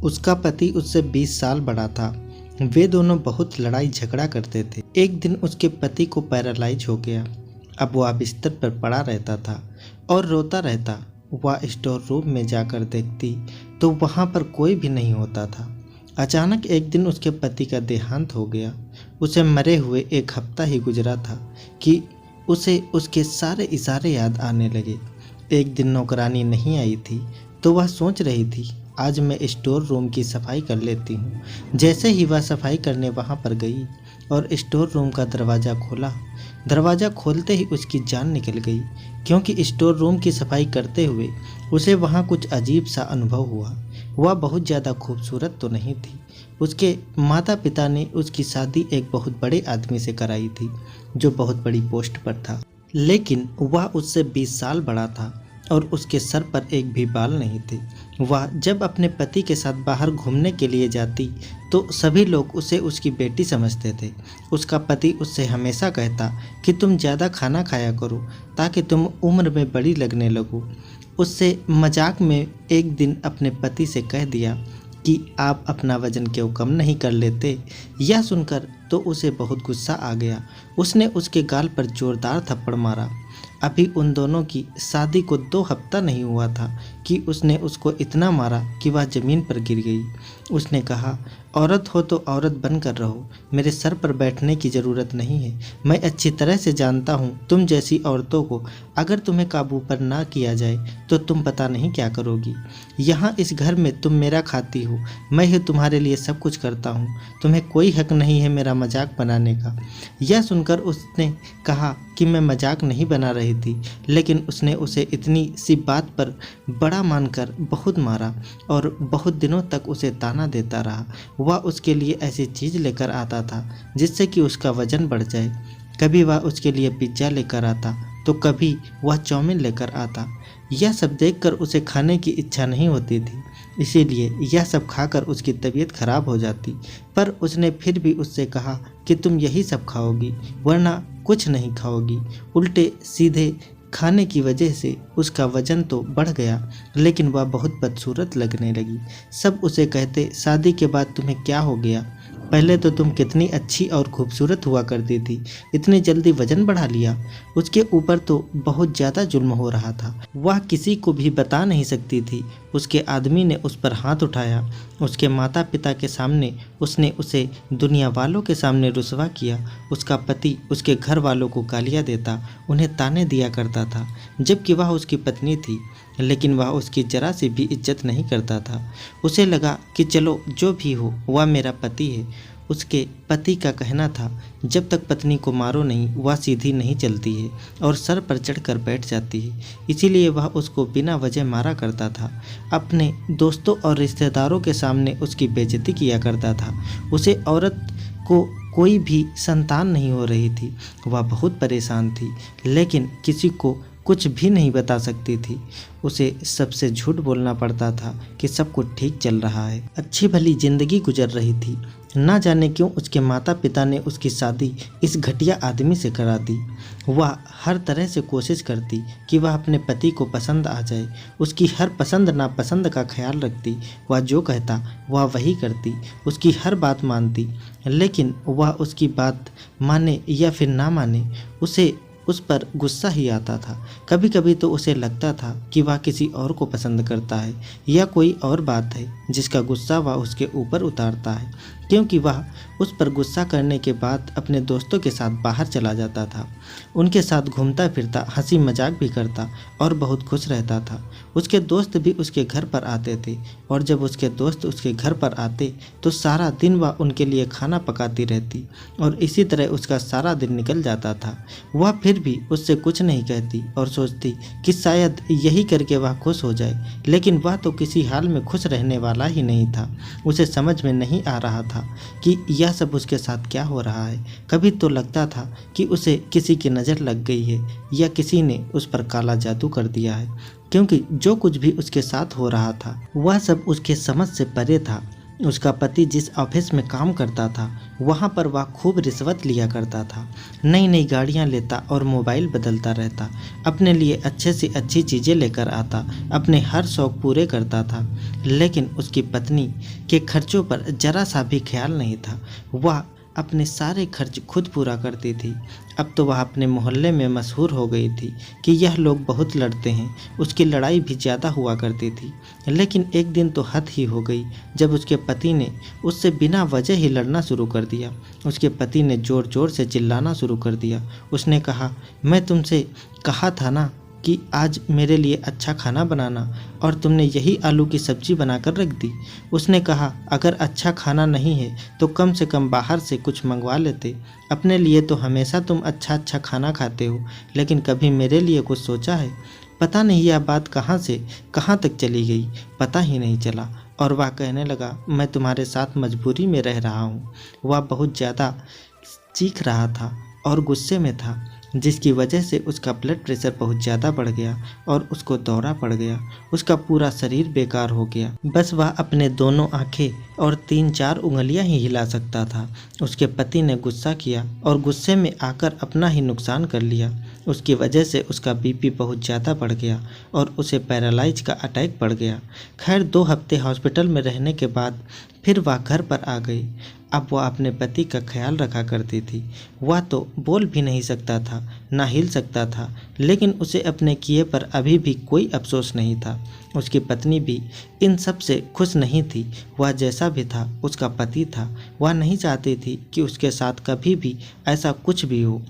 उसका पति उससे 20 साल बड़ा था। वे दोनों बहुत लड़ाई झगड़ा करते थे। एक दिन उसके पति को पैरालाइज हो गया। अब वह बिस्तर पर पड़ा रहता था और रोता रहता। वह स्टोर रूम में जाकर देखती तो वहाँ पर कोई भी नहीं होता था। अचानक एक दिन उसके पति का देहांत हो गया। उसे मरे हुए 1 हफ्ता ही गुजरा था कि उसे उसके सारे इशारे याद आने लगे। एक दिन नौकरानी नहीं आई थी तो वह सोच रही थी, आज मैं स्टोर रूम की सफाई कर लेती हूँ। जैसे ही वह सफाई करने वहाँ पर गई और स्टोर रूम का दरवाज़ा खोला, दरवाज़ा खोलते ही उसकी जान निकल गई, क्योंकि स्टोर रूम की सफाई करते हुए उसे वहाँ कुछ अजीब सा अनुभव हुआ। वह बहुत ज़्यादा खूबसूरत तो नहीं थी। उसके माता पिता ने उसकी शादी एक बहुत बड़े आदमी से कराई थी जो बहुत बड़ी पोस्ट पर था, लेकिन वह उससे 20 साल बड़ा था और उसके सर पर एक भी बाल नहीं थे। वह जब अपने पति के साथ बाहर घूमने के लिए जाती तो सभी लोग उसे उसकी बेटी समझते थे। उसका पति उससे हमेशा कहता कि तुम ज़्यादा खाना खाया करो ताकि तुम उम्र में बड़ी लगने लगो। उससे मजाक में एक दिन अपने पति से कह दिया कि आप अपना वजन क्यों कम नहीं कर लेते। यह सुनकर तो उसे बहुत गुस्सा आ गया। उसने उसके गाल पर जोरदार थप्पड़ मारा। अभी उन दोनों की शादी को 2 हफ्ता नहीं हुआ था कि उसने उसको इतना मारा कि वह ज़मीन पर गिर गई। उसने कहा, औरत हो तो औरत बनकर रहो, मेरे सर पर बैठने की ज़रूरत नहीं है। मैं अच्छी तरह से जानता हूँ तुम जैसी औरतों को अगर तुम्हें काबू पर ना किया जाए तो तुम पता नहीं क्या करोगी। यहाँ इस घर में तुम मेरा खाती हो, मैं ही तुम्हारे लिए सब कुछ करता हूँ, तुम्हें कोई हक नहीं है मेरा मजाक बनाने का। यह सुनकर उसने कहा कि मैं मजाक नहीं बना रही थी, लेकिन उसने उसे इतनी सी बात पर बड़ा मानकर बहुत मारा और बहुत दिनों तक उसे ताना देता रहा। वह उसके लिए ऐसी चीज़ लेकर आता था जिससे कि उसका वजन बढ़ जाए। कभी वह उसके लिए पिज्ज़ा लेकर आता तो कभी वह चाउमीन लेकर आता। यह सब देखकर उसे खाने की इच्छा नहीं होती थी, इसीलिए यह सब खाकर उसकी तबीयत खराब हो जाती। पर उसने फिर भी उससे कहा कि तुम यही सब खाओगी वरना कुछ नहीं खाओगी। उल्टे सीधे खाने की वजह से उसका वजन तो बढ़ गया, लेकिन वह बहुत बदसूरत लगने लगी। सब उसे कहते, शादी के बाद तुम्हें क्या हो गया? पहले तो तुम कितनी अच्छी और खूबसूरत हुआ करती थी, इतनी जल्दी वजन बढ़ा लिया। उसके ऊपर तो बहुत ज़्यादा जुल्म हो रहा था। वह किसी को भी बता नहीं सकती थी। उसके आदमी ने उस पर हाथ उठाया। उसके माता पिता के सामने उसने उसे दुनिया वालों के सामने रुसवा किया। उसका पति उसके घर वालों को गालियाँ देता, उन्हें ताने दिया करता था, जबकि वह उसकी पत्नी थी, लेकिन वह उसकी जरा सी भी इज्जत नहीं करता था। उसे लगा कि चलो जो भी हो वह मेरा पति है। उसके पति का कहना था, जब तक पत्नी को मारो नहीं वह सीधी नहीं चलती है और सर पर चढ़कर बैठ जाती है। इसीलिए वह उसको बिना वजह मारा करता था। अपने दोस्तों और रिश्तेदारों के सामने उसकी बेइज्जती किया करता था। उसे औरत को कोई भी संतान नहीं हो रही थी। वह बहुत परेशान थी, लेकिन किसी को कुछ भी नहीं बता सकती थी। उसे सबसे झूठ बोलना पड़ता था कि सब कुछ ठीक चल रहा है, अच्छी भली जिंदगी गुजर रही थी। ना जाने क्यों उसके माता पिता ने उसकी शादी इस घटिया आदमी से करा दी। वह हर तरह से कोशिश करती कि वह अपने पति को पसंद आ जाए, उसकी हर पसंद नापसंद का ख्याल रखती। वह जो कहता वह वही करती, उसकी हर बात मानती, लेकिन वह उसकी बात माने या फिर ना माने उसे उस पर गुस्सा ही आता था। कभी कभी तो उसे लगता था कि वह किसी और को पसंद करता है या कोई और बात है जिसका गुस्सा वह उसके ऊपर उतारता है, क्योंकि वह उस पर गुस्सा करने के बाद अपने दोस्तों के साथ बाहर चला जाता था। उनके साथ घूमता फिरता, हंसी मजाक भी करता और बहुत खुश रहता था। उसके दोस्त भी उसके घर पर आते थे और जब उसके दोस्त उसके घर पर आते तो सारा दिन वह उनके लिए खाना पकाती रहती और इसी तरह उसका सारा दिन निकल जाता था। वह फिर भी उससे कुछ नहीं कहती और सोचती कि शायद यही करके वह खुश हो जाए, लेकिन वह तो किसी हाल में खुश रहने वाला ही नहीं था। उसे समझ में नहीं आ रहा था कि यह सब उसके साथ क्या हो रहा है। कभी तो लगता था कि उसे किसी की नज़र लग गई है या किसी ने उस पर काला जादू कर दिया है, क्योंकि जो कुछ भी उसके साथ हो रहा था वह सब उसके समझ से परे था। उसका पति जिस ऑफिस में काम करता था वहाँ पर वह खूब रिश्वत लिया करता था, नई नई गाड़ियाँ लेता और मोबाइल बदलता रहता, अपने लिए अच्छे से अच्छी चीज़ें लेकर आता, अपने हर शौक़ पूरे करता था। लेकिन उसकी पत्नी के खर्चों पर जरा सा भी ख्याल नहीं था। वह अपने सारे खर्च खुद पूरा करती थी। अब तो वह अपने मोहल्ले में मशहूर हो गई थी कि यह लोग बहुत लड़ते हैं। उसकी लड़ाई भी ज़्यादा हुआ करती थी। लेकिन एक दिन तो हद ही हो गई जब उसके पति ने उससे बिना वजह ही लड़ना शुरू कर दिया। उसके पति ने ज़ोर ज़ोर से चिल्लाना शुरू कर दिया। उसने कहा, मैं तुमसे कहा था ना कि आज मेरे लिए अच्छा खाना बनाना, और तुमने यही आलू की सब्ज़ी बनाकर रख दी। उसने कहा, अगर अच्छा खाना नहीं है तो कम से कम बाहर से कुछ मंगवा लेते। अपने लिए तो हमेशा तुम अच्छा अच्छा खाना खाते हो, लेकिन कभी मेरे लिए कुछ सोचा है? पता नहीं यह बात कहाँ से कहाँ तक चली गई, पता ही नहीं चला। और वह कहने लगा, मैं तुम्हारे साथ मजबूरी में रह रहा हूँ। वह बहुत ज़्यादा चीख रहा था और गुस्से में था, जिसकी वजह से उसका ब्लड प्रेशर बहुत ज़्यादा बढ़ गया और उसको दौरा पड़ गया। उसका पूरा शरीर बेकार हो गया। बस वह अपने दोनों आंखें और 3-4 उंगलियां ही हिला सकता था। उसके पति ने गुस्सा किया और गुस्से में आकर अपना ही नुकसान कर लिया। उसकी वजह से उसका बीपी बहुत ज़्यादा बढ़ गया और उसे पैरालाइज का अटैक पड़ गया। खैर 2 हफ्ते हॉस्पिटल में रहने के बाद फिर वह घर पर आ गई। अब वह अपने पति का ख्याल रखा करती थी। वह तो बोल भी नहीं सकता था, ना हिल सकता था, लेकिन उसे अपने किए पर अभी भी कोई अफसोस नहीं था। उसकी पत्नी भी इन सब से खुश नहीं थी। वह जैसा भी था उसका पति था। वह नहीं चाहती थी कि उसके साथ कभी भी ऐसा कुछ भी हो।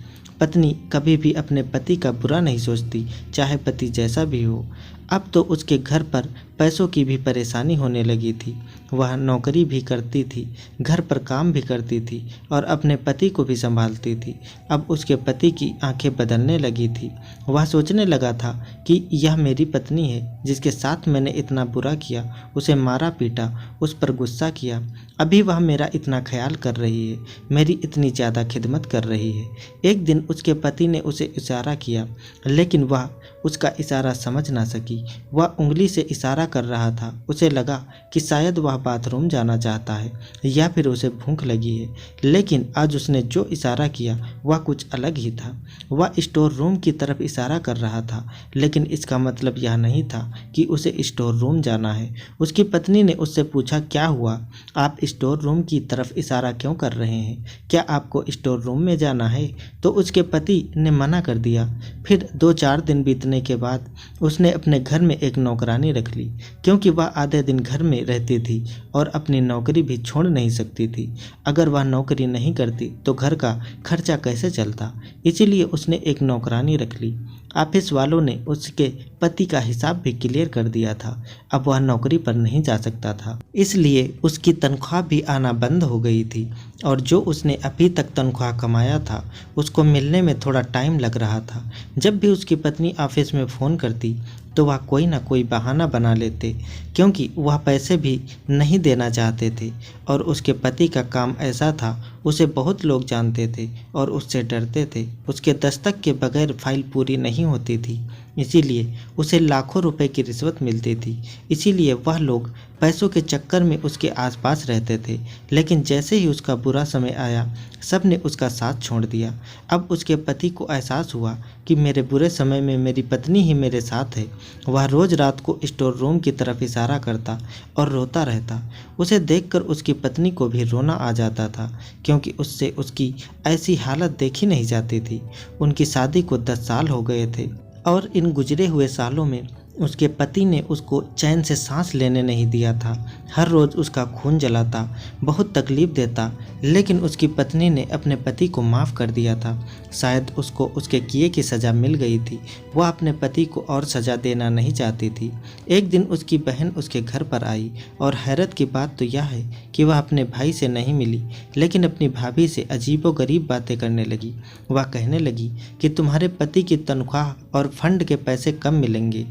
पत्नी कभी भी अपने पति का बुरा नहीं सोचती, चाहे पति जैसा भी हो। अब तो उसके घर पर पैसों की भी परेशानी होने लगी थी। वह नौकरी भी करती थी, घर पर काम भी करती थी और अपने पति को भी संभालती थी। अब उसके पति की आंखें बदलने लगी थी। वह सोचने लगा था कि यह मेरी पत्नी है जिसके साथ मैंने इतना बुरा किया, उसे मारा पीटा, उस पर गुस्सा किया। अभी वह मेरा इतना ख्याल कर रही है, मेरी इतनी ज़्यादा खिदमत कर रही है। एक दिन उसके पति ने उसे इशारा किया, लेकिन वह उसका इशारा समझ ना सकी। वह उंगली से इशारा कर रहा था। उसे लगा कि शायद वह बाथरूम जाना चाहता है या फिर उसे भूख लगी है। लेकिन आज उसने जो इशारा किया वह कुछ अलग ही था। वह स्टोर रूम की तरफ इशारा कर रहा था, लेकिन इसका मतलब यह नहीं था कि उसे स्टोर रूम जाना है। उसकी पत्नी ने उससे पूछा, क्या हुआ? आप स्टोर रूम की तरफ इशारा क्यों कर रहे हैं? क्या आपको स्टोर रूम में जाना है? तो उसके पति ने मना कर दिया। फिर 2-4 दिन बीतने के बाद उसने अपने घर में एक नौकरानी रख ली, क्योंकि वह आधे दिन घर में रहती थी और अपनी नौकरी भी छोड़ नहीं सकती थी। अगर वह नौकरी नहीं करती तो घर का खर्चा कैसे चलता? इसीलिए उसने एक नौकरानी रख ली। ऑफिस वालों ने उसके पति का हिसाब भी क्लियर कर दिया था। अब वह नौकरी पर नहीं जा सकता था, इसलिए उसकी तनख्वाह भी आना बंद हो गई थी और जो उसने अभी तक तनख्वाह कमाया था उसको मिलने में थोड़ा टाइम लग रहा था। जब भी उसकी पत्नी ऑफिस में फ़ोन करती तो वह कोई ना कोई बहाना बना लेते, क्योंकि वह पैसे भी नहीं देना चाहते थे और उसके पति का काम ऐसा था, उसे बहुत लोग जानते थे और उससे डरते थे। उसके दस्तक के बगैर फाइल पूरी नहीं होती थी, इसीलिए उसे लाखों रुपए की रिश्वत मिलती थी। इसीलिए वह लोग पैसों के चक्कर में उसके आसपास रहते थे। लेकिन जैसे ही उसका बुरा समय आया, सब ने उसका साथ छोड़ दिया। अब उसके पति को एहसास हुआ कि मेरे बुरे समय में मेरी पत्नी ही मेरे साथ है। वह रोज़ रात को स्टोर रूम की तरफ इशारा करता और रोता रहता। उसे देखकर उसकी पत्नी को भी रोना आ जाता था, क्योंकि उससे उसकी ऐसी हालत देखी नहीं जाती थी। उनकी शादी को 10 साल हो गए थे और इन गुजरे हुए सालों में उसके पति ने उसको चैन से सांस लेने नहीं दिया था। हर रोज़ उसका खून जलाता, बहुत तकलीफ़ देता, लेकिन उसकी पत्नी ने अपने पति को माफ़ कर दिया था। शायद उसको उसके किए की सज़ा मिल गई थी। वह अपने पति को और सज़ा देना नहीं चाहती थी। एक दिन उसकी बहन उसके घर पर आई और हैरत की बात तो यह है कि वह अपने भाई से नहीं मिली, लेकिन अपनी भाभी से अजीबोगरीब बातें करने लगी। वह कहने लगी कि तुम्हारे पति की तनख्वाह और फंड के पैसे कब मिलेंगे?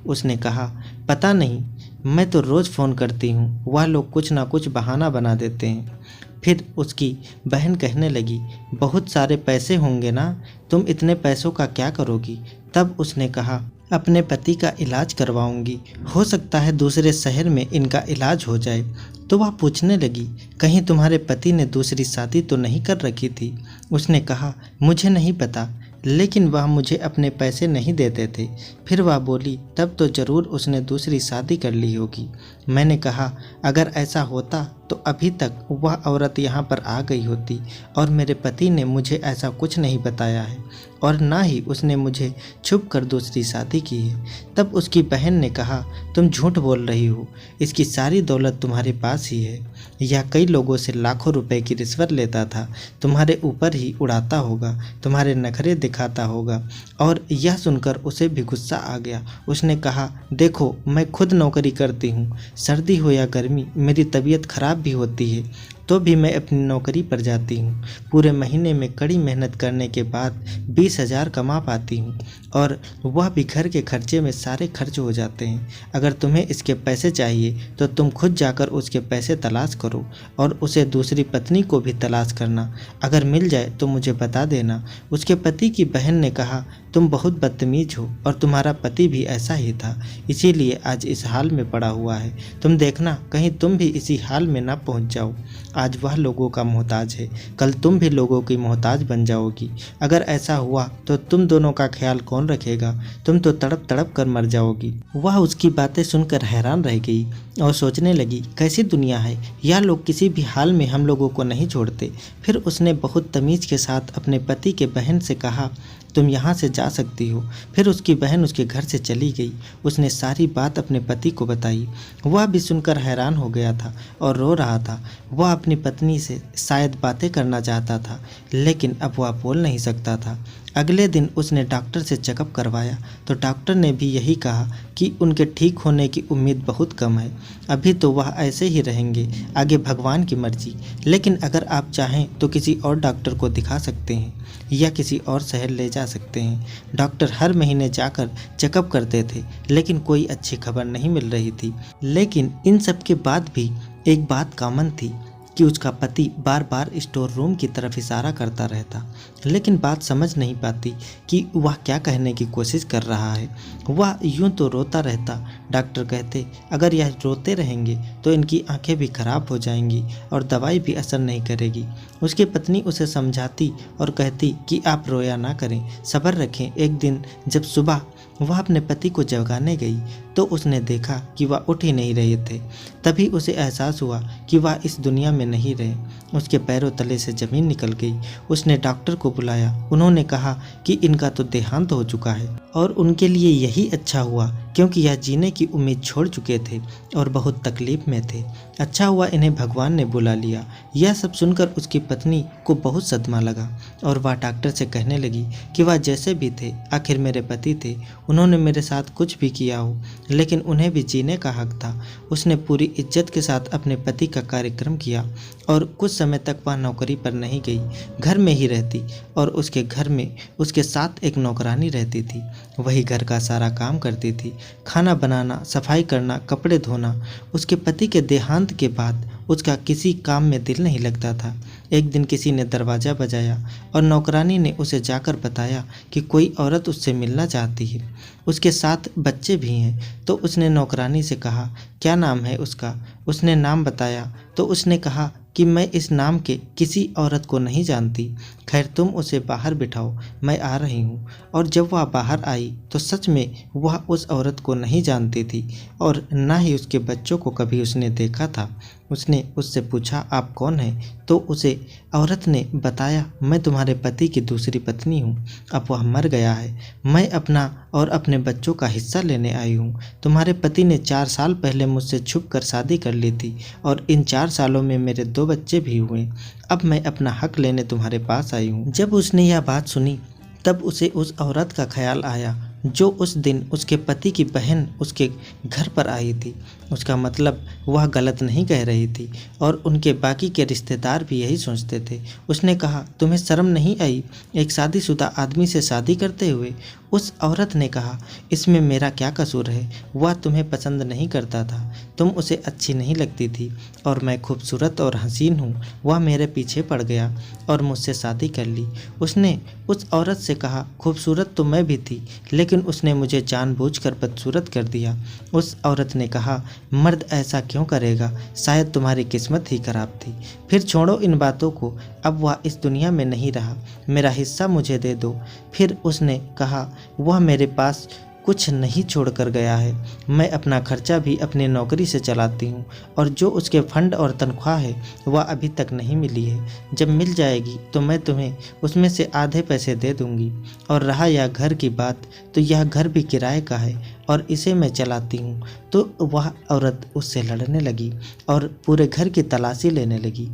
उसने कहा, पता नहीं, मैं तो रोज़ फ़ोन करती हूँ, वह लोग कुछ ना कुछ बहाना बना देते हैं। फिर उसकी बहन कहने लगी, बहुत सारे पैसे होंगे ना, तुम इतने पैसों का क्या करोगी? तब उसने कहा, अपने पति का इलाज करवाऊंगी, हो सकता है दूसरे शहर में इनका इलाज हो जाए। तो वह पूछने लगी, कहीं तुम्हारे पति ने दूसरी शादी तो नहीं कर रखी थी? उसने कहा, मुझे नहीं पता, लेकिन वह मुझे अपने पैसे नहीं देते थे। फिर वह बोली, तब तो ज़रूर उसने दूसरी शादी कर ली होगी। मैंने कहा, अगर ऐसा होता तो अभी तक वह औरत यहाँ पर आ गई होती, और मेरे पति ने मुझे ऐसा कुछ नहीं बताया है, और ना ही उसने मुझे छुप कर दूसरी शादी की है। तब उसकी बहन ने कहा, तुम झूठ बोल रही हो, इसकी सारी दौलत तुम्हारे पास ही है। यह कई लोगों से लाखों रुपए की रिश्वत लेता था, तुम्हारे ऊपर ही उड़ाता होगा, तुम्हारे नखरे दिखाता होगा। और यह सुनकर उसे भी गुस्सा आ गया। उसने कहा, देखो मैं खुद नौकरी करती हूँ, सर्दी हो या गर्मी, मेरी तबीयत खराब भी होती है तो भी मैं अपनी नौकरी पर जाती हूँ। पूरे महीने में कड़ी मेहनत करने के बाद 20,000 कमा पाती हूँ, और वह भी घर के खर्चे में सारे खर्च हो जाते हैं। अगर तुम्हें इसके पैसे चाहिए तो तुम खुद जाकर उसके पैसे तलाश करो, और उसे दूसरी पत्नी को भी तलाश करना। अगर मिल जाए तो मुझे बता देना। उसके पति की बहन ने कहा, तुम बहुत बदतमीज हो, और तुम्हारा पति भी ऐसा ही था, इसीलिए आज इस हाल में पड़ा हुआ है। तुम देखना कहीं तुम भी इसी हाल में ना पहुंच जाओ। आज वह लोगों का मोहताज है, कल तुम भी लोगों की मोहताज बन जाओगी। अगर ऐसा हुआ तो तुम दोनों का ख्याल कौन रखेगा? तुम तो तड़प तड़प कर मर जाओगी। वह उसकी बातें सुनकर हैरान रह गई और सोचने लगी, कैसी दुनिया है, यह लोग किसी भी हाल में हम लोगों को नहीं छोड़ते। फिर उसने बहुत तमीज़ के साथ अपने पति के बहन से कहा, तुम यहाँ से जा सकती हो। फिर उसकी बहन उसके घर से चली गई। उसने सारी बात अपने पति को बताई। वह भी सुनकर हैरान हो गया था और रो रहा था। वह अपनी पत्नी से शायद बातें करना चाहता था, लेकिन अब वह बोल नहीं सकता था। अगले दिन उसने डॉक्टर से चेकअप करवाया तो डॉक्टर ने भी यही कहा कि उनके ठीक होने की उम्मीद बहुत कम है। अभी तो वह ऐसे ही रहेंगे, आगे भगवान की मर्जी। लेकिन अगर आप चाहें तो किसी और डॉक्टर को दिखा सकते हैं या किसी और शहर ले जा सकते हैं। डॉक्टर हर महीने जाकर चेकअप करते थे, लेकिन कोई अच्छी खबर नहीं मिल रही थी। लेकिन इन सब के बाद भी एक बात कॉमन थी कि उसका पति बार बार स्टोर रूम की तरफ इशारा करता रहता, लेकिन बात समझ नहीं पाती कि वह क्या कहने की कोशिश कर रहा है। वह यूं तो रोता रहता। डॉक्टर कहते, अगर यह रोते रहेंगे तो इनकी आंखें भी खराब हो जाएंगी और दवाई भी असर नहीं करेगी। उसकी पत्नी उसे समझाती और कहती कि आप रोया ना करें, सब्र रखें। एक दिन जब सुबह वह अपने पति को जगाने गई तो उसने देखा कि वह उठ ही नहीं रहे थे। तभी उसे एहसास हुआ कि वह इस दुनिया में नहीं रहे। उसके पैरों तले से ज़मीन निकल गई। उसने डॉक्टर को बुलाया। उन्होंने कहा कि इनका तो देहांत हो चुका है, और उनके लिए यही अच्छा हुआ क्योंकि यह जीने की उम्मीद छोड़ चुके थे और बहुत तकलीफ में थे। अच्छा हुआ इन्हें भगवान ने बुला लिया। यह सब सुनकर उसकी पत्नी को बहुत सदमा लगा और वह डॉक्टर से कहने लगी कि वह जैसे भी थे आखिर मेरे पति थे। उन्होंने मेरे साथ कुछ भी किया हो, लेकिन उन्हें भी जीने का हक था। उसने पूरी इज्जत के साथ अपने पति का कार्यक्रम किया और कुछ समय तक वह नौकरी पर नहीं गई, घर में ही रहती, और उसके घर में उसके साथ एक नौकरानी रहती थी। वही घर का सारा काम करती थी, खाना बनाना, सफाई करना, कपड़े धोना। उसके पति के देहांत के बाद उसका किसी काम में दिल नहीं लगता था। एक दिन किसी ने दरवाज़ा बजाया और नौकरानी ने उसे जाकर बताया कि कोई औरत उससे मिलना चाहती है, उसके साथ बच्चे भी हैं। तो उसने नौकरानी से कहा, क्या नाम है उसका? उसने नाम बताया तो उसने कहा कि मैं इस नाम के किसी औरत को नहीं जानती। खैर तुम उसे बाहर बिठाओ, मैं आ रही हूँ। और जब वह बाहर आई तो सच में वह उस औरत को नहीं जानती थी और ना ही उसके बच्चों को कभी उसने देखा था। उसने उससे पूछा, आप कौन हैं? तो उसे औरत ने बताया, मैं तुम्हारे पति की दूसरी पत्नी हूँ, अब वह मर गया है। मैं अपना और अपने बच्चों का हिस्सा लेने आई हूँ। तुम्हारे पति ने 4 साल पहले मुझसे छुप कर शादी कर ली थी और इन 4 सालों में मेरे 2 बच्चे भी हुए। अब मैं अपना हक लेने तुम्हारे पास आई हूँ। जब उसने यह बात सुनी तब उसे उस औरत का ख्याल आया जो उस दिन उसके पति की बहन उसके घर पर आई थी। उसका मतलब वह गलत नहीं कह रही थी और उनके बाकी के रिश्तेदार भी यही सोचते थे। उसने कहा, तुम्हें शर्म नहीं आई एक शादीशुदा आदमी से शादी करते हुए? उस औरत ने कहा, इसमें मेरा क्या कसूर है? वह तुम्हें पसंद नहीं करता था, तुम उसे अच्छी नहीं लगती थी, और मैं खूबसूरत और हसीन हूँ। वह मेरे पीछे पड़ गया और मुझसे शादी कर ली। उसने उस औरत से कहा, खूबसूरत तो मैं भी थी, लेकिन लेकिन उसने मुझे जानबूझकर बदसूरत कर दिया। उस औरत ने कहा, मर्द ऐसा क्यों करेगा, शायद तुम्हारी किस्मत ही खराब थी। फिर छोड़ो इन बातों को, अब वह इस दुनिया में नहीं रहा, मेरा हिस्सा मुझे दे दो। फिर उसने कहा, वह मेरे पास कुछ नहीं छोड़कर गया है, मैं अपना खर्चा भी अपनी नौकरी से चलाती हूँ और जो उसके फंड और तनख्वाह है वह अभी तक नहीं मिली है। जब मिल जाएगी तो मैं तुम्हें उसमें से आधे पैसे दे दूँगी। और रहा यह घर की बात, तो यह घर भी किराए का है और इसे मैं चलाती हूँ। तो वह औरत उससे लड़ने लगी और पूरे घर की तलाशी लेने लगी।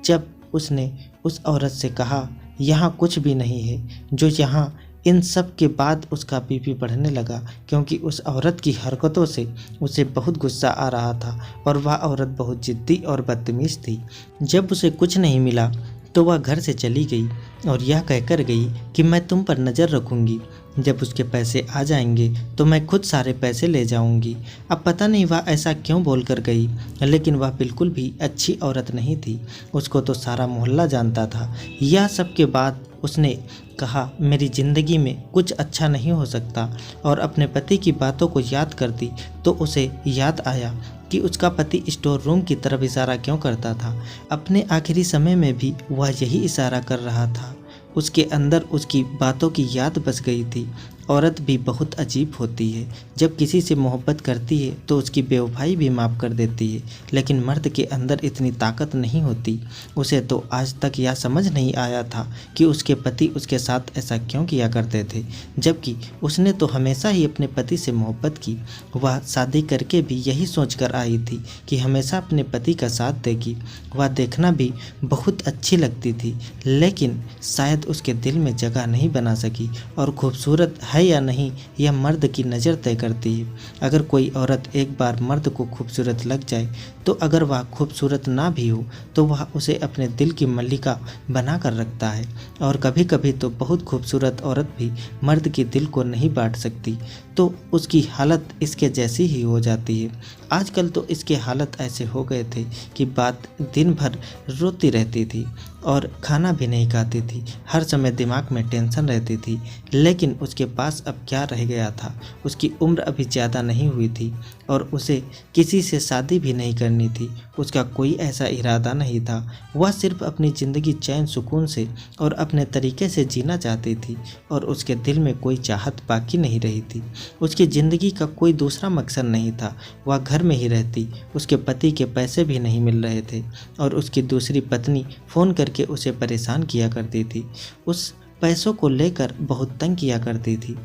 जब उसने उस औरत से कहा, यहाँ कुछ भी नहीं है, जो यहाँ इन सब के बाद उसका बीपी बढ़ने लगा, क्योंकि उस औरत की हरकतों से उसे बहुत गुस्सा आ रहा था और वह औरत बहुत जिद्दी और बदतमीज़ थी। जब उसे कुछ नहीं मिला तो वह घर से चली गई और यह कहकर गई कि मैं तुम पर नज़र रखूँगी, जब उसके पैसे आ जाएंगे तो मैं खुद सारे पैसे ले जाऊंगी। अब पता नहीं वह ऐसा क्यों बोलकर गई, लेकिन वह बिल्कुल भी अच्छी औरत नहीं थी। उसको तो सारा मोहल्ला जानता था। यह सब के बाद उसने कहा, मेरी ज़िंदगी में कुछ अच्छा नहीं हो सकता। और अपने पति की बातों को याद करती तो उसे याद आया कि उसका पति स्टोर रूम की तरफ इशारा क्यों करता था। अपने आखिरी समय में भी वह यही इशारा कर रहा था। उसके अंदर उसकी बातों की याद बस गई थी। औरत भी बहुत अजीब होती है, जब किसी से मोहब्बत करती है तो उसकी बेवफाई भी माफ़ कर देती है, लेकिन मर्द के अंदर इतनी ताकत नहीं होती। उसे तो आज तक यह समझ नहीं आया था कि उसके पति उसके साथ ऐसा क्यों किया करते थे, जबकि उसने तो हमेशा ही अपने पति से मोहब्बत की। वह शादी करके भी यही सोच कर आई थी कि हमेशा अपने पति का साथ देगी। वह देखना भी बहुत अच्छी लगती थी, लेकिन शायद उसके दिल में जगह नहीं बना सकी। और खूबसूरत है या नहीं, यह मर्द की नज़र तय करती है। अगर कोई औरत एक बार मर्द को खूबसूरत लग जाए तो अगर वह खूबसूरत ना भी हो तो वह उसे अपने दिल की मल्लिका बना कर रखता है। और कभी कभी तो बहुत खूबसूरत औरत भी मर्द के दिल को नहीं बांट सकती, तो उसकी हालत इसके जैसी ही हो जाती है। आजकल तो इसके हालत ऐसे हो गए थे कि बात दिन भर रोती रहती थी और खाना भी नहीं खाती थी। हर समय दिमाग में टेंशन रहती थी। लेकिन उसके पास अब क्या रह गया था। उसकी उम्र अभी ज़्यादा नहीं हुई थी और उसे किसी से शादी भी नहीं करनी थी। उसका कोई ऐसा इरादा नहीं था। वह सिर्फ अपनी ज़िंदगी चैन सुकून से और अपने तरीके से जीना चाहती थी और उसके दिल में कोई चाहत बाकी नहीं रही थी। उसकी ज़िंदगी का कोई दूसरा मकसद नहीं था। वह घर में ही रहती। उसके पति के पैसे भी नहीं मिल रहे थे और उसकी दूसरी पत्नी फ़ोन करके उसे परेशान किया करती थी। उस पैसों को लेकर बहुत तंग किया करती थी,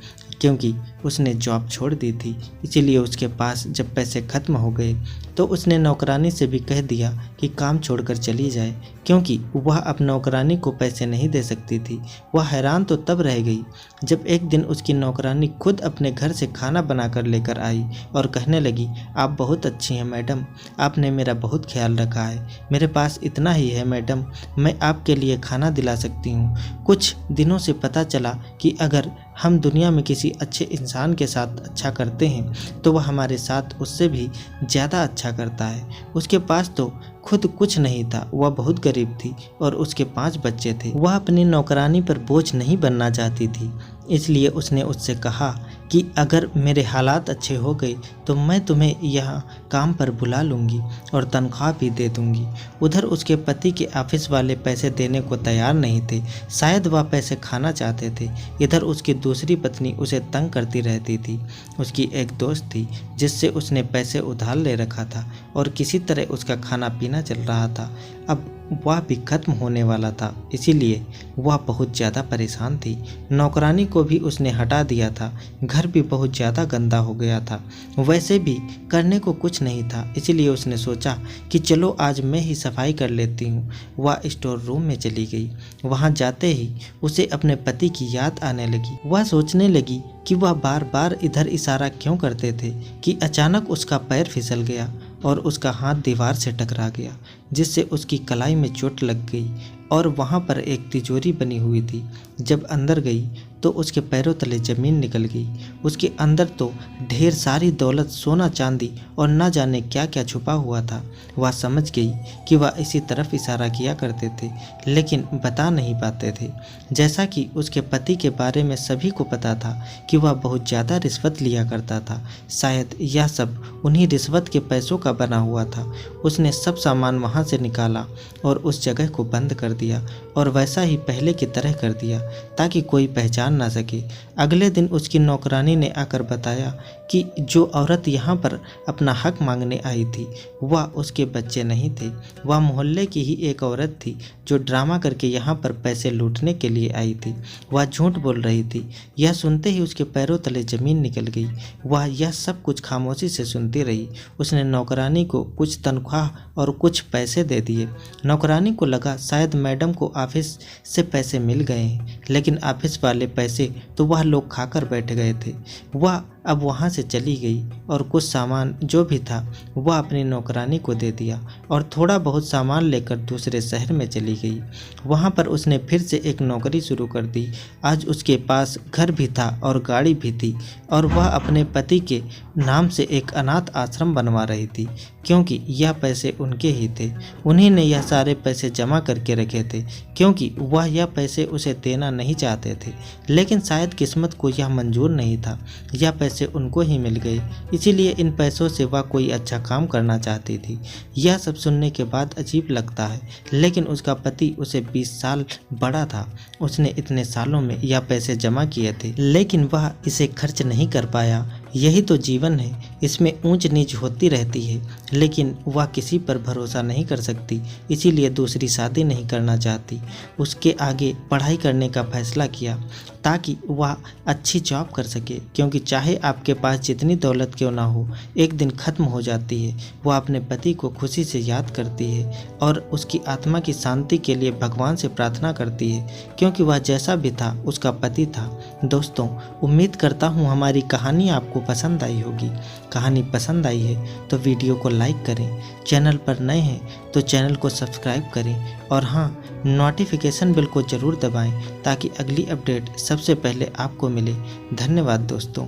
क्योंकि उसने जॉब छोड़ दी थी। इसीलिए उसके पास जब पैसे ख़त्म हो गए तो उसने नौकरानी से भी कह दिया कि काम छोड़कर चली जाए, क्योंकि वह अब नौकरानी को पैसे नहीं दे सकती थी। वह हैरान तो तब रह गई जब एक दिन उसकी नौकरानी खुद अपने घर से खाना बनाकर लेकर आई और कहने लगी, आप बहुत अच्छी हैं मैडम, आपने मेरा बहुत ख्याल रखा है। मेरे पास इतना ही है मैडम, मैं आपके लिए खाना दिला सकती हूँ। कुछ दिनों से पता चला कि अगर हम दुनिया में किसी अच्छे इंसान के साथ अच्छा करते हैं तो वह हमारे साथ उससे भी ज़्यादा अच्छा करता है। उसके पास तो खुद कुछ नहीं था, वह बहुत गरीब थी और उसके 5 बच्चे थे। वह अपनी नौकरानी पर बोझ नहीं बनना चाहती थी, इसलिए उसने उससे कहा कि अगर मेरे हालात अच्छे हो गए तो मैं तुम्हें यहाँ काम पर बुला लूँगी और तनख्वाह भी दे दूँगी। उधर उसके पति के ऑफिस वाले पैसे देने को तैयार नहीं थे, शायद वह पैसे खाना चाहते थे। इधर उसकी दूसरी पत्नी उसे तंग करती रहती थी। उसकी एक दोस्त थी जिससे उसने पैसे उधार ले रखा था और किसी तरह उसका खाना पीना चल रहा था। अब वह भी खत्म होने वाला था, इसीलिए वह बहुत ज़्यादा परेशान थी। नौकरानी को भी उसने हटा दिया था। घर भी बहुत ज़्यादा गंदा हो गया था। वैसे भी करने को कुछ नहीं था, इसीलिए उसने सोचा कि चलो आज मैं ही सफाई कर लेती हूँ। वह स्टोर रूम में चली गई। वहाँ जाते ही उसे अपने पति की याद आने लगी। वह सोचने लगी कि वह बार बार इधर इशारा क्यों करते थे कि अचानक उसका पैर फिसल गया और उसका हाथ दीवार से टकरा गया, जिससे उसकी कलाई में चोट लग गई और वहाँ पर एक तिजोरी बनी हुई थी। जब अंदर गई तो उसके पैरों तले ज़मीन निकल गई। उसके अंदर तो ढेर सारी दौलत, सोना चांदी और न जाने क्या क्या छुपा हुआ था। वह समझ गई कि वह इसी तरफ इशारा किया करते थे, लेकिन बता नहीं पाते थे। जैसा कि उसके पति के बारे में सभी को पता था कि वह बहुत ज़्यादा रिश्वत लिया करता था। शायद यह सब उन्हीं रिश्वत के पैसों का बना हुआ था। उसने सब सामान वहाँ से निकाला और उस जगह को बंद कर दिया और वैसा ही पहले की तरह कर दिया ताकि कोई पहचान ना सके। अगले दिन उसकी नौकरानी ने आकर बताया कि जो औरत यहाँ पर अपना हक मांगने आई थी वह उसके बच्चे नहीं थे, वह मोहल्ले की ही एक औरत थी जो ड्रामा करके यहाँ पर पैसे लूटने के लिए आई थी। वह झूठ बोल रही थी। यह सुनते ही उसके पैरों तले ज़मीन निकल गई। वह यह सब कुछ खामोशी से सुनती रही। उसने नौकरानी को कुछ तनख्वाह और कुछ पैसे दे दिए। नौकरानी को लगा शायद मैडम को ऑफिस से पैसे मिल गए हैं, लेकिन ऑफिस वाले पैसे तो वह लोग खाकर बैठ गए थे। वह अब वहाँ से चली गई और कुछ सामान जो भी था वह अपनी नौकरानी को दे दिया और थोड़ा बहुत सामान लेकर दूसरे शहर में चली गई। वहाँ पर उसने फिर से एक नौकरी शुरू कर दी। आज उसके पास घर भी था और गाड़ी भी थी और वह अपने पति के नाम से एक अनाथ आश्रम बनवा रही थी, क्योंकि यह पैसे उनके ही थे। उन्हीं ने यह सारे पैसे जमा करके रखे थे, क्योंकि वह यह पैसे उसे देना नहीं चाहते थे, लेकिन शायद किस्मत को यह मंजूर नहीं था। यह पैसे उनको ही मिल गए, इसीलिए इन पैसों से वह कोई अच्छा काम करना चाहती थी। यह सब सुनने के बाद अजीब लगता है, लेकिन उसका पति उसे 20 साल बड़ा था। उसने इतने सालों में यह पैसे जमा किए थे, लेकिन वह इसे खर्च नहीं कर पाया। यही तो जीवन है, इसमें ऊंच नीच होती रहती है, लेकिन वह किसी पर भरोसा नहीं कर सकती, इसीलिए दूसरी शादी नहीं करना चाहती। उसके आगे पढ़ाई करने का फैसला किया ताकि वह अच्छी जॉब कर सके, क्योंकि चाहे आपके पास जितनी दौलत क्यों ना हो, एक दिन ख़त्म हो जाती है। वह अपने पति को खुशी से याद करती है और उसकी आत्मा की शांति के लिए भगवान से प्रार्थना करती है, क्योंकि वह जैसा भी था उसका पति था। दोस्तों, उम्मीद करता हूँ हमारी कहानी आपको पसंद आई होगी। कहानी पसंद आई है तो वीडियो को लाइक करें, चैनल पर नए हैं तो चैनल को सब्सक्राइब करें और हाँ, नोटिफिकेशन बेल को ज़रूर दबाएं ताकि अगली अपडेट सबसे पहले आपको मिले। धन्यवाद दोस्तों।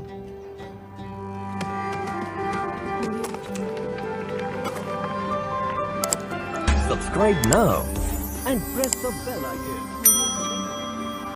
Subscribe now and press the bell icon.